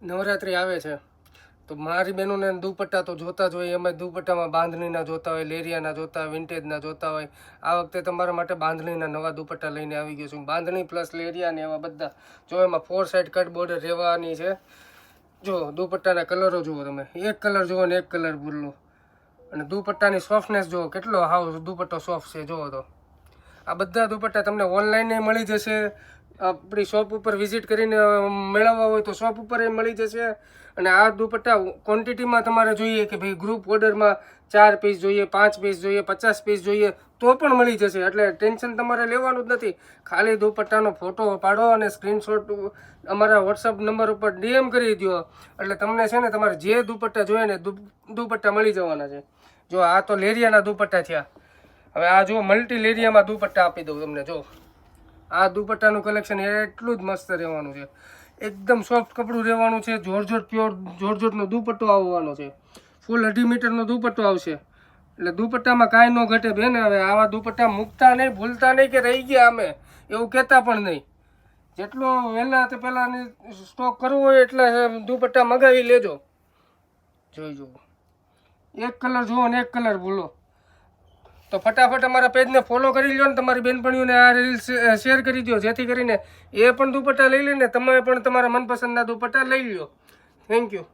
નવરાત્રિ આવે છે તો મારી બહેનોને દુપટ્ટા તો જોતા જ હોય. એમાં દુપટ્ટામાં બાંધણીના જોતા હોય, લેરિયાના જોતા હોય, વિન્ટેજના જોતા હોય. આ વખતે તમારા માટે બાંધણીના નવા દુપટ્ટા લઈને આવી ગયો છું. બાંધણી પ્લસ લેરિયા ને એવા બધા. જો એમાં 4 સાઈડ કટ બોર્ડર રહેવાની છે. જો દુપટ્ટાના કલરો જુઓ તમે, એક કલર જુઓ ને એક કલર ભૂલો. અને દુપટ્ટાની સોફ્ટનેસ જુઓ, કેટલો હાવ દુપટ્ટો સોફ્ટ છે જુઓ તો. આ બધા દુપટ્ટા તમને ઓનલાઈન મળી જશે. આપણી શોપ ઉપર વિઝિટ કરીને મેળવવા હોય તો શોપ ઉપર મળી જશે. અને આ દુપટ્ટા ક્વોન્ટિટીમાં તમારે જોઈએ કે ભાઈ ગ્રુપ ઓર્ડરમાં 4 પીસ જોઈએ, 5 પીસ જોઈએ, 50 પીસ જોઈએ તો પણ મળી જશે. એટલે ટેન્શન તમારે લેવાનું જ નથી. ખાલી દુપટ્ટાનો ફોટો પાડો અને સ્ક્રીનશોટ અમારા વોટ્સઅપ નંબર ઉપર DM કરી દો એટલે તમને છે ને તમારે જે દુપટ્ટા જોઈએ ને દુપટ્ટા મળી જવાના છે. જો આ તો લેરિયાના દુપટ્ટા થયા. હવે આ જો મલ્ટી લેરિયામાં દુપટ્ટા આપી દઉં તમને. જો આ દુપટ્ટાનું કલેક્શન એટલું જ મસ્ત રહેવાનું છે. એકદમ સોફ્ટ કપડું રહેવાનું છે. જોરજોટ પ્યોર જોરજોટનો દુપટ્ટો આવવાનો છે. ફૂલ 2.5 મીટરનો દુપટ્ટો આવશે. એટલે દુપટ્ટામાં કાંઈ ન ઘટે બેન. હવે આવા દુપટ્ટા મૂકતા નહીં, ભૂલતા નહીં કે રહી ગયા અમે એવું કહેતા પણ નહીં. જેટલો વહેલા તે પહેલાં સ્ટોક કરવો હોય એટલા દુપટ્ટા મગાવી લેજો. જોઈ જુઓ, એક કલર જુઓ ને એક કલર ભૂલો. તો ફટાફટ અમારા પેજને ફોલો કરી લો ને તમારી બેનપણીઓને આ રીલ્સ શેર કરી દો, જેથી કરીને એ પણ દુપટ્ટા લઈ લઈને તમે પણ તમારા મનપસંદના દુપટ્ટા લઈ લો. Thank you.